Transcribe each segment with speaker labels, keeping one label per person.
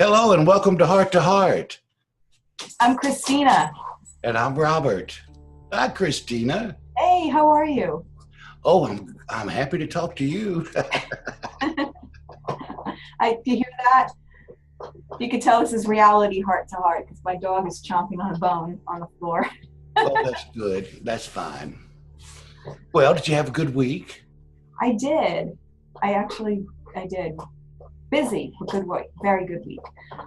Speaker 1: Hello and welcome to Heart to Heart.
Speaker 2: I'm Christina.
Speaker 1: And I'm Robert. Hi, Christina.
Speaker 2: Hey, how are you?
Speaker 1: Oh, I'm happy to talk to you.
Speaker 2: Do you hear that? You can tell this is reality heart to heart because my dog is chomping on a bone on the floor.
Speaker 1: Oh, that's good. That's fine. Well, did you have a good week?
Speaker 2: I did. I did. Busy, a good week, very good week.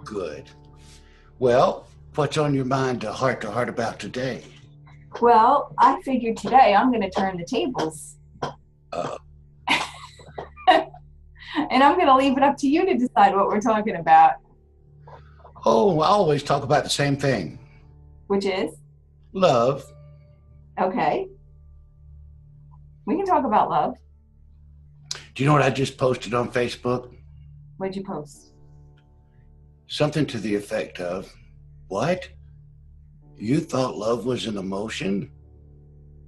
Speaker 1: Good. Well, what's on your mind to heart about today?
Speaker 2: Well, I figured today I'm going to turn the tables. And I'm going to leave it up to you to decide what we're talking about.
Speaker 1: Oh, I always talk about the same thing.
Speaker 2: Which is?
Speaker 1: Love.
Speaker 2: Okay. We can talk about love.
Speaker 1: Do you know what I just posted on Facebook?
Speaker 2: What'd you post?
Speaker 1: Something to the effect of, what? You thought love was an emotion?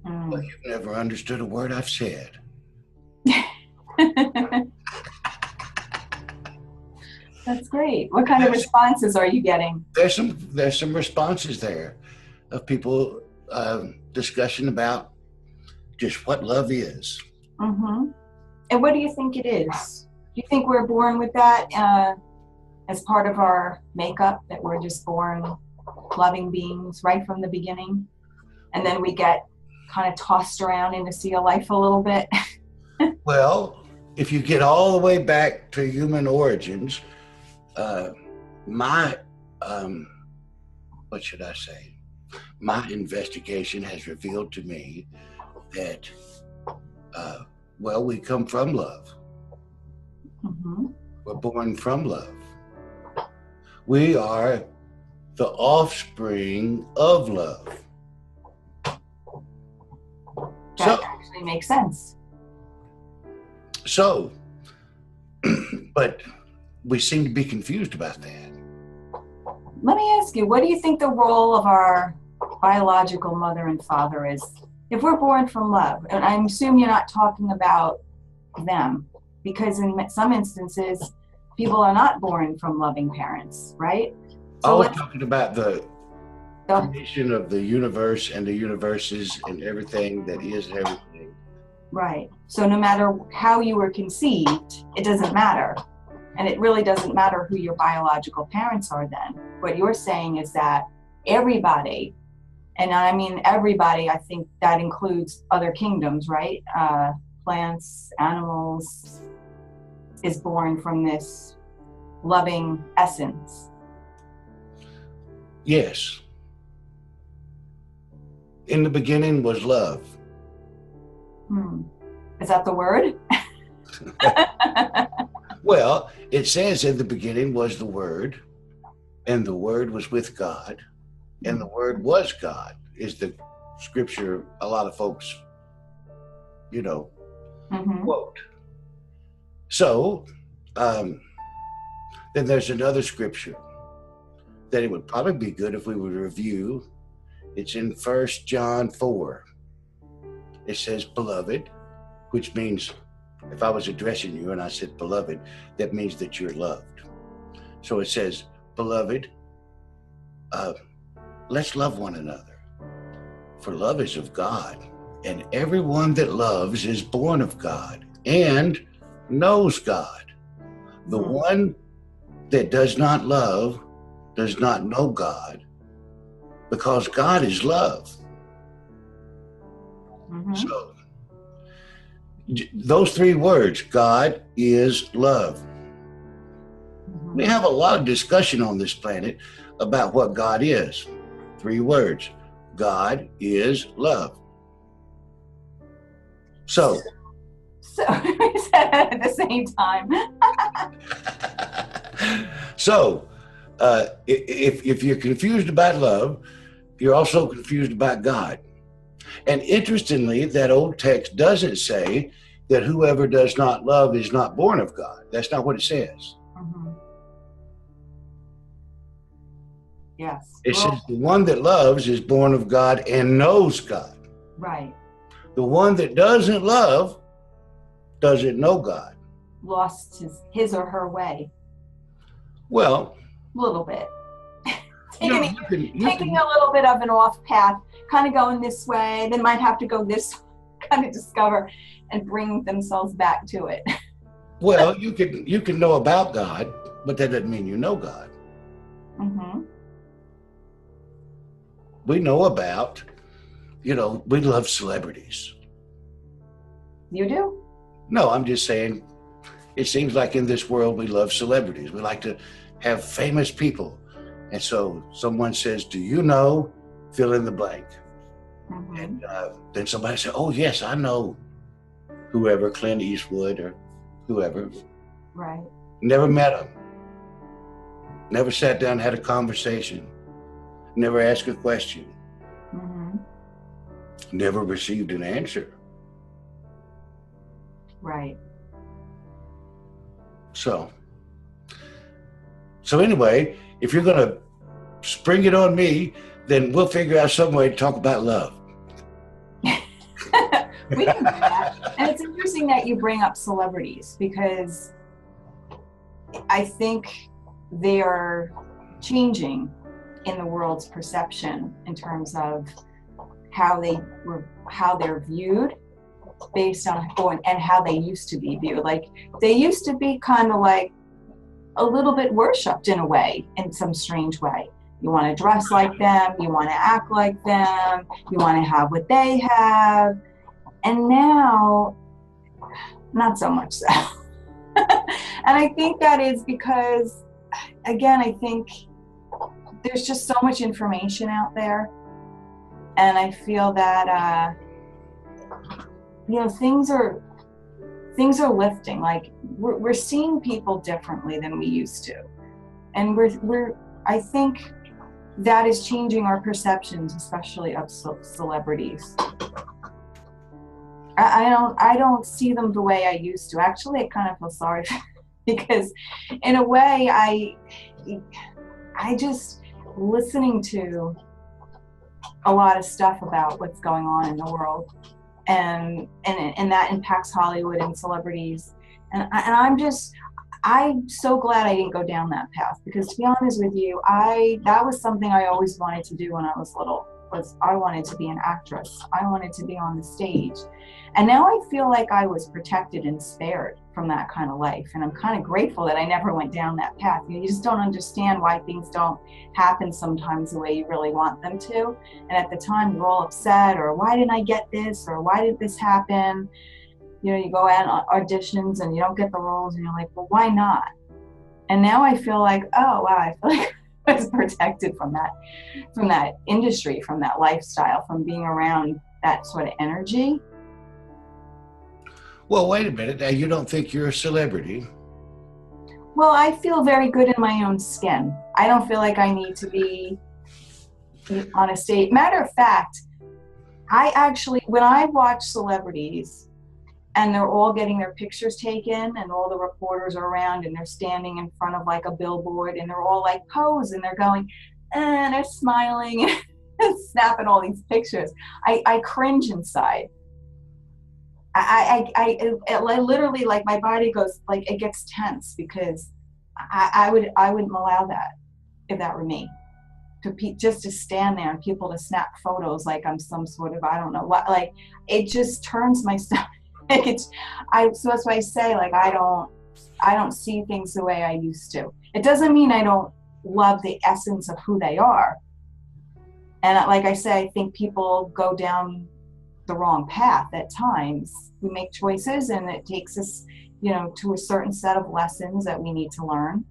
Speaker 1: Well, you've never understood a word I've said.
Speaker 2: That's great. What kind of responses are you getting?
Speaker 1: There's some responses there of people discussion about just what love is.
Speaker 2: Mm-hmm. And what do you think it is? Do you think we're born with that as part of our makeup, that we're just born loving beings right from the beginning? And then we get kind of tossed around in the sea of life a little bit?
Speaker 1: Well, if you get all the way back to human origins, my investigation has revealed to me that, we come from love.
Speaker 2: Mm-hmm.
Speaker 1: We're born from love. We are the offspring of love.
Speaker 2: That actually makes sense.
Speaker 1: So, but we seem to be confused about that.
Speaker 2: Let me ask you, what do you think the role of our biological mother and father is? If we're born from love, and I assume you're not talking about them, because in some instances, people are not born from loving parents, right?
Speaker 1: So I was talking about the creation of the universe and the universes and everything that is everything.
Speaker 2: Right. So no matter how you were conceived, it doesn't matter. And it really doesn't matter who your biological parents are then. What you're saying is that everybody, and I mean everybody, I think that includes other kingdoms, right? Plants, animals, is born from this loving essence.
Speaker 1: Yes. In the beginning was love.
Speaker 2: Is that the word?
Speaker 1: Well, it says in the beginning was the Word, and the Word was with God, and the Word was God, is the scripture a lot of folks, quote. So, then there's another scripture that it would probably be good if we would review. It's in 1 John 4. It says, beloved, which means if I was addressing you and I said beloved, that means that you're loved. So it says, beloved, let's love one another. For love is of God, and everyone that loves is born of God and knows God. The one that does not love does not know God, because God is love. Mm-hmm. So those three words, God is love. Mm-hmm. We have a lot of discussion on this planet about what God is. Three words, God is love. So
Speaker 2: we said that at the same time.
Speaker 1: So, if you're confused about love, you're also confused about God. And interestingly, that old text doesn't say that whoever does not love is not born of God. That's not what it says.
Speaker 2: Mm-hmm. Yes.
Speaker 1: It says the one that loves is born of God and knows God.
Speaker 2: Right.
Speaker 1: The one that doesn't love doesn't know God.
Speaker 2: Lost his or her way.
Speaker 1: Well,
Speaker 2: A little bit.
Speaker 1: No,
Speaker 2: taking a little bit of an off path, kind of going this way, then might have to go this way, kind of discover and bring themselves back to it.
Speaker 1: Well, you can know about God, but that doesn't mean you know God.
Speaker 2: Mm-hmm.
Speaker 1: We know about, we love celebrities.
Speaker 2: You do?
Speaker 1: No, I'm just saying, it seems like in this world we love celebrities. We like to have famous people. And so someone says, do you know, fill in the blank.
Speaker 2: Mm-hmm.
Speaker 1: And then somebody said, oh, yes, I know whoever, Clint Eastwood or whoever.
Speaker 2: Right.
Speaker 1: Never met him. Never sat down and had a conversation. Never asked a question.
Speaker 2: Mm-hmm.
Speaker 1: Never received an answer.
Speaker 2: Right.
Speaker 1: So anyway, if you're going to spring it on me, then we'll figure out some way to talk about love.
Speaker 2: We can do that. And it's interesting that you bring up celebrities, because I think they are changing in the world's perception in terms of how they're viewed based on and how they used to be viewed. Like, they used to be kind of like a little bit worshipped in a way, in some strange way. You want to dress like them, you want to act like them, you want to have what they have. And now, not so much so. And I think that is because, again, I think there's just so much information out there. And I feel that, things are lifting. Like, we're seeing people differently than we used to. And I think that is changing our perceptions, especially of celebrities. I don't see them the way I used to. Actually, I kind of feel sorry because in a way I just listening to a lot of stuff about what's going on in the world, and that impacts Hollywood and celebrities. And I'm so glad I didn't go down that path, because to be honest with you, that was something I always wanted to do when I was little. I wanted to be an actress. I wanted to be on the stage. And now I feel like I was protected and spared from that kind of life. And I'm kind of grateful that I never went down that path. You just don't understand why things don't happen sometimes the way you really want them to. And at the time, you're all upset, or why didn't I get this? Or why did this happen? You go out on auditions and you don't get the roles, and you're like, well, why not? And now I feel like, oh, wow, I feel like I was protected from that industry, from that lifestyle, from being around that sort of energy.
Speaker 1: Well, wait a minute. Now, you don't think you're a celebrity?
Speaker 2: Well, I feel very good in my own skin. I don't feel like I need to be on a stage. Matter of fact, I actually, when I watch celebrities and they're all getting their pictures taken and all the reporters are around and they're standing in front of like a billboard and they're all like pose and they're going, and they're smiling and snapping all these pictures, I cringe inside. I literally, like, my body goes, like, it gets tense, because I wouldn't allow that if that were me, just to stand there and people to snap photos like I'm some sort of, I don't know what, like, it just turns my stomach. So that's why I say, like, I don't see things the way I used to. It doesn't mean I don't love the essence of who they are. And like I say, I think people go down the wrong path at times. We make choices and it takes us, to a certain set of lessons that we need to learn.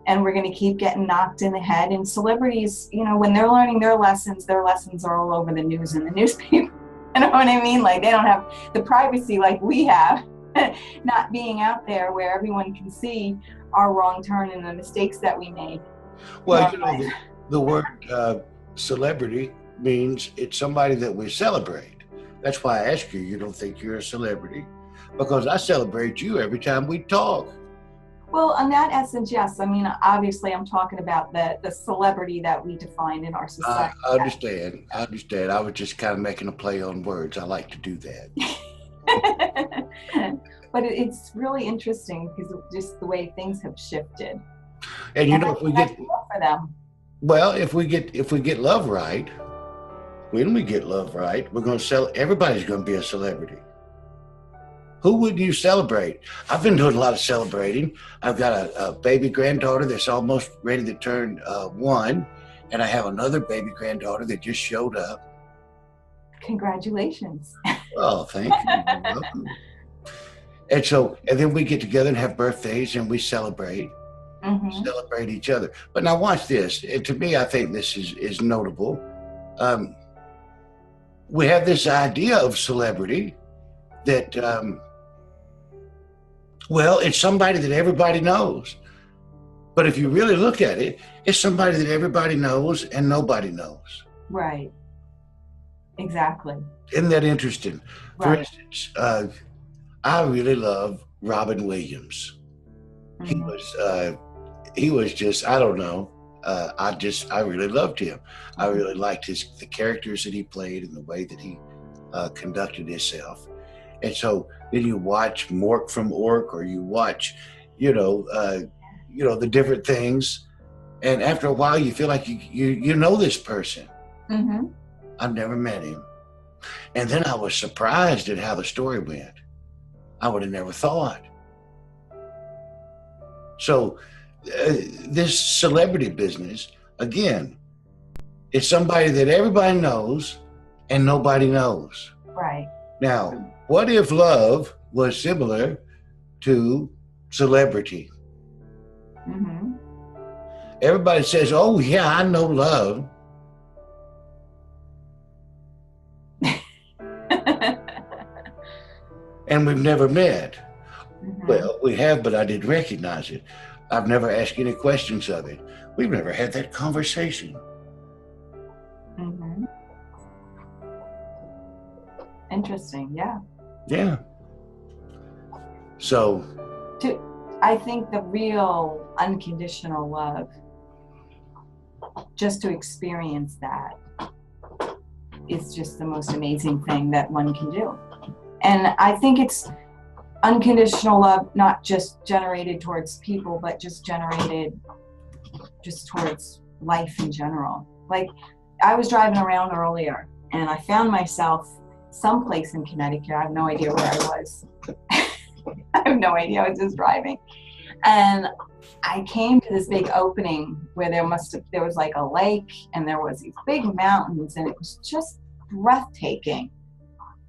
Speaker 2: And we're going to keep getting knocked in the head. And celebrities, when they're learning their lessons are all over the news and the newspaper. You know what I mean? Like, they don't have the privacy like we have, not being out there where everyone can see our wrong turn and the mistakes that we make.
Speaker 1: Well, the word celebrity means it's somebody that we celebrate. That's why I ask you, you don't think you're a celebrity? Because I celebrate you every time we talk.
Speaker 2: Well, in that essence, yes. I mean, obviously, I'm talking about the celebrity that we define in our society.
Speaker 1: I understand. I was just kind of making a play on words. I like to do that.
Speaker 2: But it's really interesting because just the way things have shifted.
Speaker 1: And
Speaker 2: And I think that's enough for them.
Speaker 1: well, if we get love right, when we get love right, we're going to sell. Everybody's going to be a celebrity. Who would you celebrate? I've been doing a lot of celebrating. I've got a baby granddaughter that's almost ready to turn 1, and I have another baby granddaughter that just showed up.
Speaker 2: Congratulations.
Speaker 1: Oh, thank you. You're welcome. And then we get together and have birthdays, and we celebrate each other. But now watch this. And to me, I think this is notable. We have this idea of celebrity that, well, it's somebody that everybody knows. But if you really look at it, it's somebody that everybody knows and nobody knows.
Speaker 2: Right. Exactly.
Speaker 1: Isn't that interesting? For
Speaker 2: Right.
Speaker 1: instance, I really love Robin Williams. He was just, I don't know. I really loved him. I really liked the characters that he played and the way that he conducted himself. And so then you watch Mork from Ork, or you watch, the different things. And after a while, you feel like you know this person. I've never met him. And then I was surprised at how the story went. I would have never thought. So this celebrity business, again, is somebody that everybody knows and nobody knows.
Speaker 2: Right.
Speaker 1: Now, what if love was similar to celebrity? Everybody says, oh, yeah, I know love. And we've never met. Well, we have, but I didn't recognize it. I've never asked any questions of it. We've never had that conversation.
Speaker 2: Interesting, yeah.
Speaker 1: Yeah. So
Speaker 2: I think the real unconditional love, just to experience that, is just the most amazing thing that one can do. And I think it's unconditional love, not just generated towards people, but just generated just towards life in general. Like, I was driving around earlier and I found myself someplace in Connecticut. I have no idea where I was. I have no idea. I was just driving. And I came to this big opening where there was like a lake and there was these big mountains, and it was just breathtaking.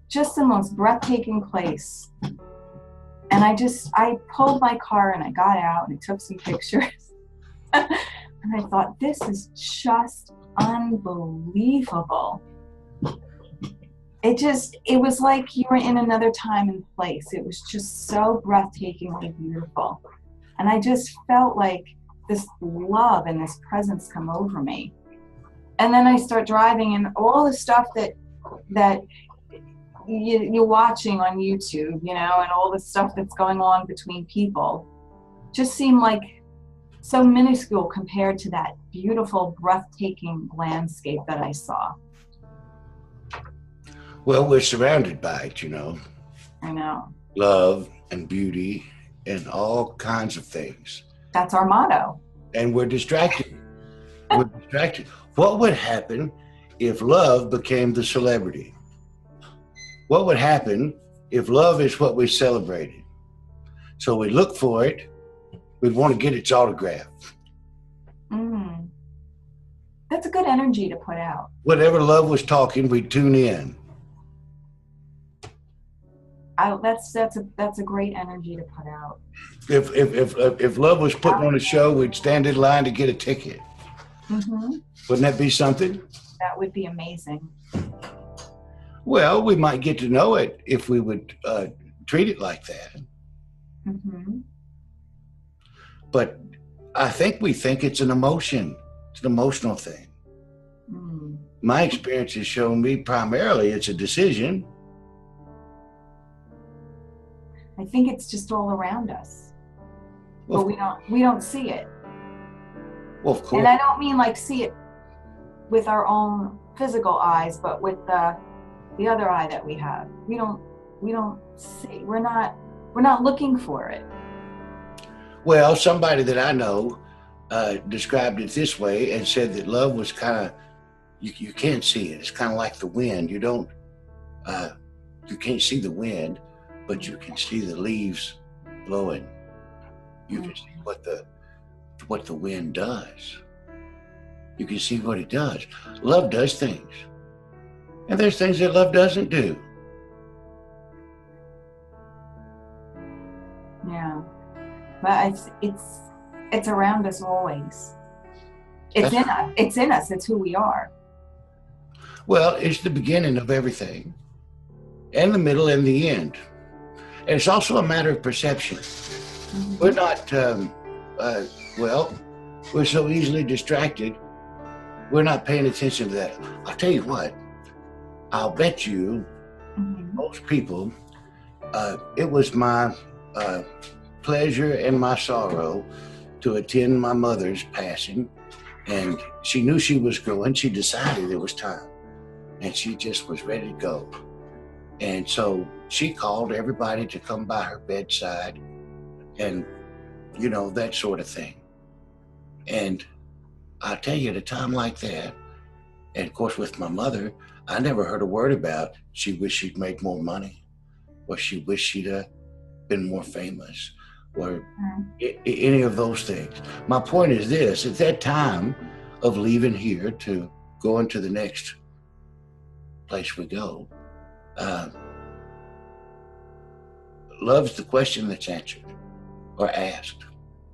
Speaker 2: Just the most breathtaking place. And I pulled my car and I got out and I took some pictures. And I thought, this is just unbelievable. It was like you were in another time and place. It was just so breathtakingly beautiful. And I just felt like this love and this presence come over me. And then I start driving, and all the stuff that you're watching on YouTube, and all the stuff that's going on between people just seemed like so minuscule compared to that beautiful, breathtaking landscape that I saw.
Speaker 1: Well, we're surrounded by it,
Speaker 2: I know.
Speaker 1: Love and beauty and all kinds of things.
Speaker 2: That's our motto.
Speaker 1: And we're distracted. What would happen if love became the celebrity? What would happen if love is what we celebrated? So we look for it. We'd want to get its autograph.
Speaker 2: That's a good energy to put out.
Speaker 1: Whatever love was talking, we'd tune in.
Speaker 2: That's a great energy to put out.
Speaker 1: If love was putting on a show, we'd stand in line to get a ticket. Wouldn't that be something?
Speaker 2: That would be amazing.
Speaker 1: Well, we might get to know it if we would treat it like that. But I think we think it's an emotion. It's an emotional thing. My experience has shown me primarily it's a decision.
Speaker 2: I think it's just all around us, but we don't see it.
Speaker 1: Well, of course.
Speaker 2: And I don't mean like see it with our own physical eyes, but with the other eye that we have. We don't see. We're not looking for it.
Speaker 1: Well, somebody that I know described it this way and said that love was kind of, you can't see it. It's kind of like the wind. You can't see the wind, but you can see the leaves blowing. You can see what the wind does. You can see what it does. Love does things. And there's things that love doesn't do.
Speaker 2: Yeah. But it's around us always. It's in us. It's in us. It's who we are.
Speaker 1: Well, it's the beginning of everything, and the middle and the end. And it's also a matter of perception. Mm-hmm. We're not, we're so easily distracted. We're not paying attention to that. I'll tell you what, I'll bet you most people, it was my pleasure and my sorrow to attend my mother's passing. And she knew she was going. She decided it was time. And she just was ready to go. And so she called everybody to come by her bedside and, that sort of thing. And I'll tell you, at a time like that, and of course with my mother, I never heard a word about she wished she'd made more money, or she wished she'd been more famous, or any of those things. My point is this: at that time of leaving here to go into the next place we go, love's the question that's answered or asked.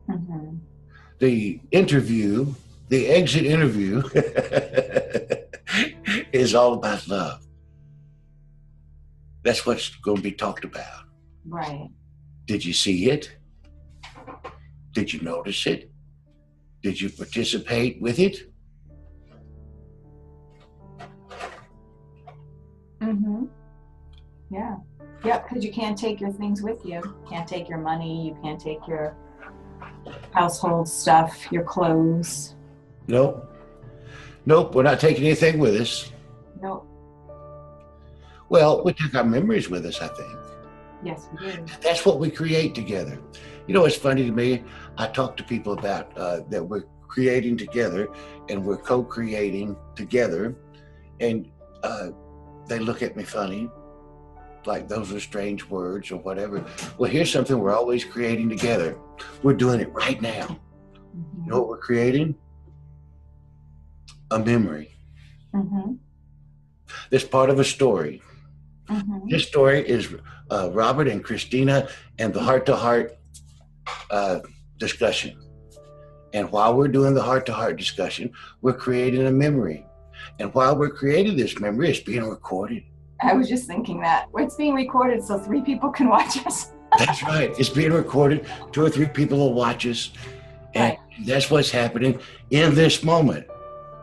Speaker 1: Mm-hmm. The exit interview is all about love. That's what's going to be talked about.
Speaker 2: Right.
Speaker 1: Did you see it? Did you notice it? Did you participate with it?
Speaker 2: Mm-hmm. Yeah. Yep, because you can't take your things with you. You can't take your money. You can't take your household stuff, your clothes.
Speaker 1: Nope, we're not taking anything with us.
Speaker 2: Nope.
Speaker 1: Well, we took our memories with us, I think.
Speaker 2: Yes, we do.
Speaker 1: That's what we create together. It's funny to me, I talk to people about that we're creating together and we're co-creating together, and they look at me funny, like those are strange words or whatever. Well, here's something we're always creating together. We're doing it right now. Mm-hmm. You know what we're creating? A memory. Mm-hmm. That's part of a story. Mm-hmm. This story is Robert and Christina and the heart-to-heart discussion. And while we're doing the heart-to-heart discussion, we're creating a memory. And while we're creating this memory, it's being recorded.
Speaker 2: I was just thinking that. It's being recorded so 3 people can watch us.
Speaker 1: That's right. It's being recorded. 2 or 3 people will watch us. And that's what's happening in this moment.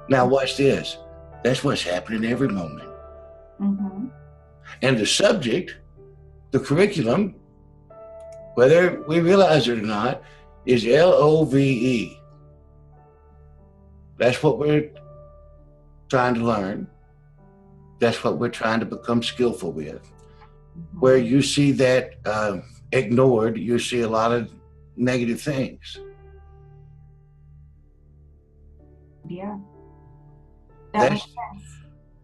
Speaker 1: Now watch this. That's what's happening every moment. Mm-hmm. And the subject, the curriculum, whether we realize it or not, is LOVE. That's what we're trying to learn. That's what we're trying to become skillful with. Mm-hmm. Where you see that ignored, you see a lot of negative things.
Speaker 2: Yeah.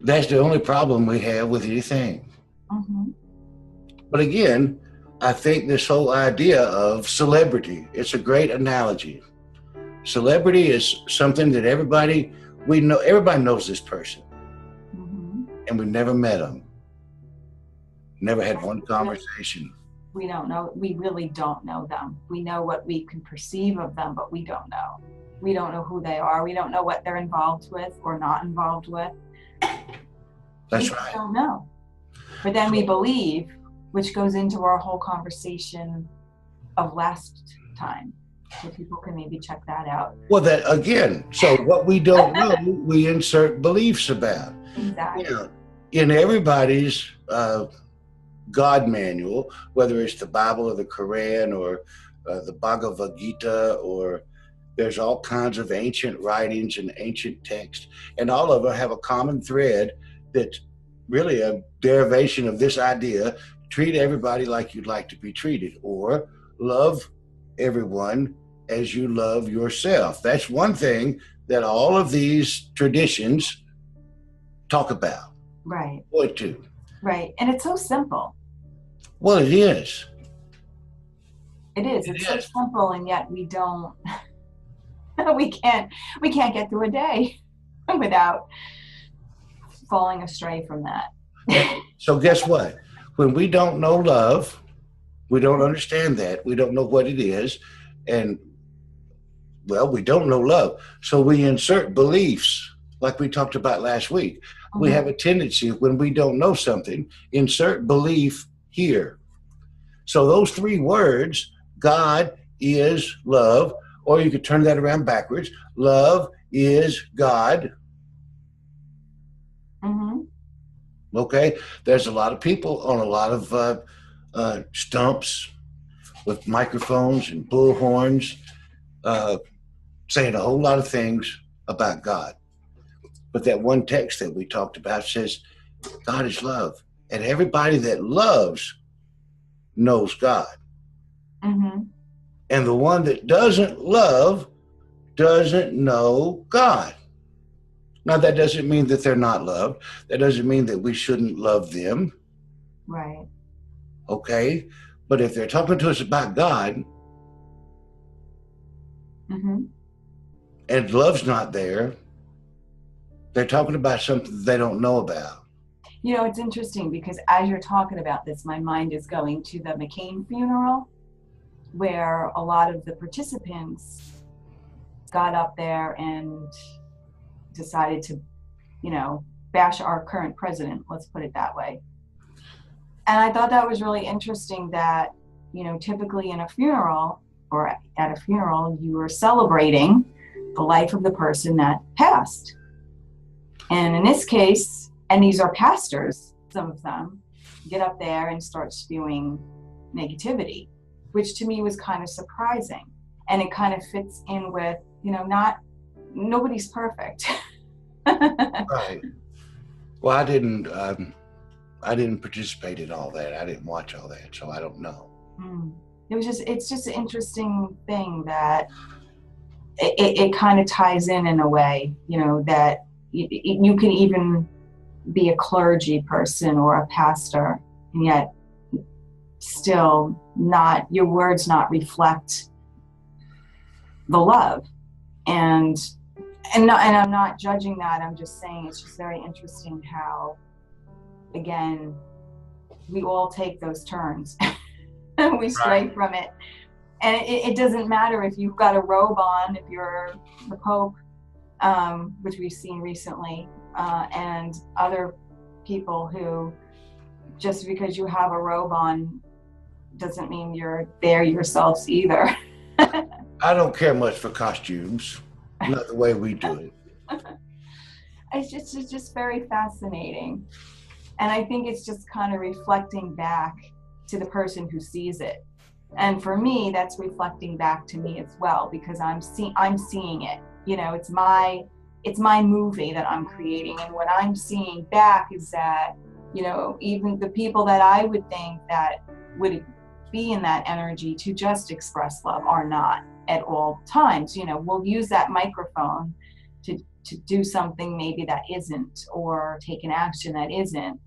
Speaker 1: That's the only problem we have with anything. Mm-hmm. But again, I think this whole idea of celebrity, it's a great analogy. Celebrity is something that everybody knows this person. Mm-hmm. And we never met them. Never had one conversation.
Speaker 2: We don't know. We really don't know them. We know what we can perceive of them, but we don't know. We don't know who they are. We don't know what they're involved with or not involved with.
Speaker 1: That's right.
Speaker 2: We don't know. But then we believe, which goes into our whole conversation of last time. So people can maybe check that out.
Speaker 1: Well, that again, so what we don't know, we insert beliefs about.
Speaker 2: Exactly.
Speaker 1: In everybody's God manual, whether it's the Bible or the Quran or the Bhagavad Gita, or there's all kinds of ancient writings and ancient texts, and all of them have a common thread that's really a derivation of this idea: treat everybody like you'd like to be treated, or love everyone as you love yourself. That's one thing that all of these traditions talk about.
Speaker 2: Right.
Speaker 1: Point to.
Speaker 2: Right. And it's so simple.
Speaker 1: Well, it is.
Speaker 2: It is. It's so simple, and yet we don't. we can't get through a day without falling astray from that.
Speaker 1: So guess what? When we don't know love, we don't understand that. We don't know what it is. And, well, we don't know love. So we insert beliefs like we talked about last week. Mm-hmm. We have a tendency, when we don't know something, insert belief here. So those three words, God is love, or you could turn that around backwards. Love is God.
Speaker 2: Mm-hmm.
Speaker 1: Okay? There's a lot of people on a lot of stumps with microphones and bullhorns saying a whole lot of things about God. But that one text that we talked about says God is love. And everybody that loves knows God.
Speaker 2: Mm-hmm.
Speaker 1: And the one that doesn't love doesn't know God. Now, that doesn't mean that they're not loved. That doesn't mean that we shouldn't love them.
Speaker 2: Right.
Speaker 1: Okay? But if they're talking to us about God,
Speaker 2: mm-hmm.
Speaker 1: and love's not there, they're talking about something they don't know about.
Speaker 2: You know, it's interesting because as you're talking about this, my mind is going to the McCain funeral, where a lot of the participants got up there and decided to, you know, bash our current president, let's put it that way. And I thought that was really interesting that, you know, typically in a funeral or at a funeral, you are celebrating the life of the person that passed. And in this case, and these are pastors, some of them, get up there and start spewing negativity, which to me was kind of surprising. And it kind of fits in with, you know, nobody's perfect.
Speaker 1: Right. Well, I didn't participate in all that. I didn't watch all that, so I don't know.
Speaker 2: It's just an interesting thing that it kind of ties in a way, you know, that you can even be a clergy person or a pastor, and yet still your words not reflect the love. And I'm not judging that. I'm just saying it's just very interesting how, again, we all take those turns. We stray from it. And it doesn't matter if you've got a robe on, if you're the Pope, which we've seen recently, and other people who, just because you have a robe on doesn't mean you're there yourselves either.
Speaker 1: I don't care much for costumes, not the way we do it.
Speaker 2: It's just very fascinating. And I think it's just kind of reflecting back to the person who sees it. And for me, that's reflecting back to me as well, because I'm seeing it. You know, it's my movie that I'm creating, and what I'm seeing back is that, you know, even the people that I would think that would be in that energy to just express love are not at all times. You know, we'll use that microphone to do something maybe that isn't, or take an action that isn't,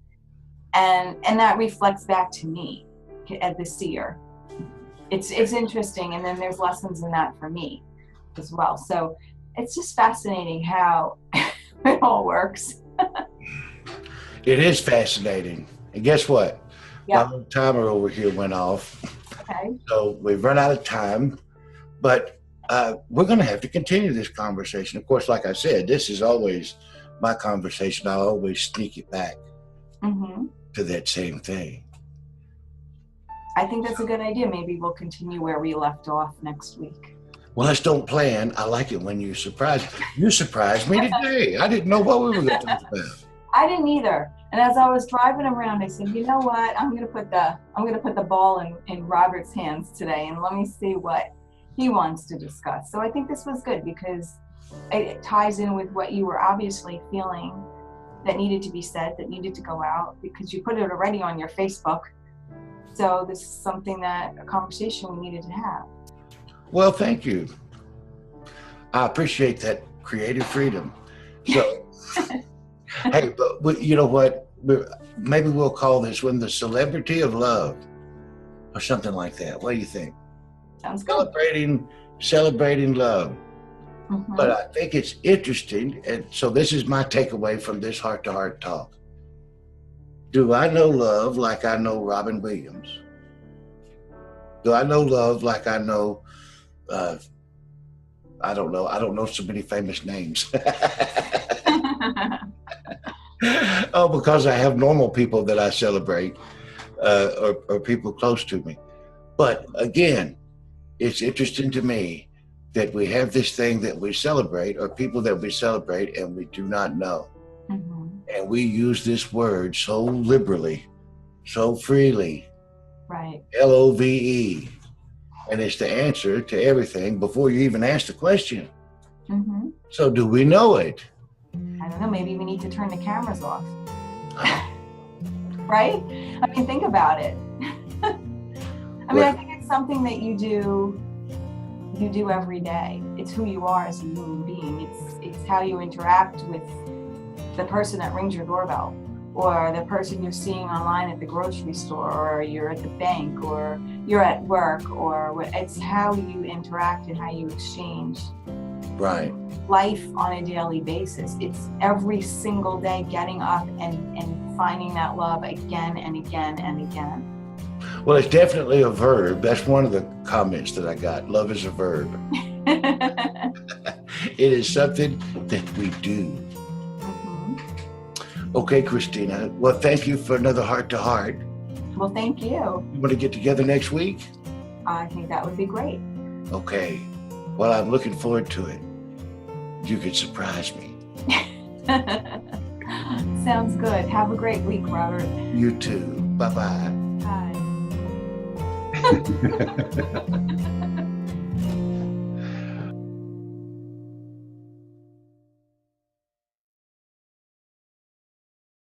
Speaker 2: and that reflects back to me as the seer. It's interesting, and then there's lessons in that for me as well. So it's just fascinating how it all works.
Speaker 1: It is fascinating. And guess what?
Speaker 2: Yeah.
Speaker 1: My timer over here went off.
Speaker 2: Okay.
Speaker 1: So we've run out of time, but we're going to have to continue this conversation. Of course, like I said, this is always my conversation. I always sneak it back to that same thing.
Speaker 2: I think that's a good idea. Maybe we'll continue where we left off next week.
Speaker 1: Well, let's don't plan. I like it when you surprise. You surprised me today. I didn't know what we were going to talk about.
Speaker 2: I didn't either. And as I was driving around, I said, you know what? I'm going to put the ball in Robert's hands today, and let me see what he wants to discuss. So I think this was good because it ties in with what you were obviously feeling that needed to be said, that needed to go out, because you put it already on your Facebook. So this is something a conversation we needed to have.
Speaker 1: Well, thank you. I appreciate that creative freedom. So, hey, but you know what? Maybe we'll call this one the celebrity of love or something like that. What do you think?
Speaker 2: Sounds good.
Speaker 1: Celebrating love.
Speaker 2: Mhm.
Speaker 1: But I think it's interesting. And so this is my takeaway from this heart-to-heart talk. Do I know love like I know Robin Williams? Do I know love like I know, I don't know. I don't know so many famous names. Oh, because I have normal people that I celebrate, or people close to me. But again, it's interesting to me that we have this thing that we celebrate, or people that we celebrate, and we do not know.
Speaker 2: Mhm.
Speaker 1: And we use this word so liberally, so freely,
Speaker 2: Right.
Speaker 1: LOVE. And it's the answer to everything before you even ask the question.
Speaker 2: Mhm.
Speaker 1: So do we know it?
Speaker 2: I don't know, maybe we need to turn the cameras off. Right? I mean, think about it. I think it's something that you do every day. It's who you are as a human being. It's how you interact with the person that rings your doorbell, or the person you're seeing online at the grocery store, or you're at the bank, or you're at work, or it's how you interact and how you exchange
Speaker 1: Right.
Speaker 2: life on a daily basis. It's every single day getting up and finding that love again and again and again.
Speaker 1: Well, it's definitely a verb. That's one of the comments that I got. Love is a verb. It is something that we do.
Speaker 2: Mhm.
Speaker 1: Okay, Christina. Well, thank you for another heart to heart.
Speaker 2: Well, thank you.
Speaker 1: You want to get together next week?
Speaker 2: I think that would be great.
Speaker 1: Okay. Well, I'm looking forward to it. You could surprise me.
Speaker 2: Sounds good. Have a great week, Robert.
Speaker 1: You too. Bye-bye.
Speaker 2: Bye.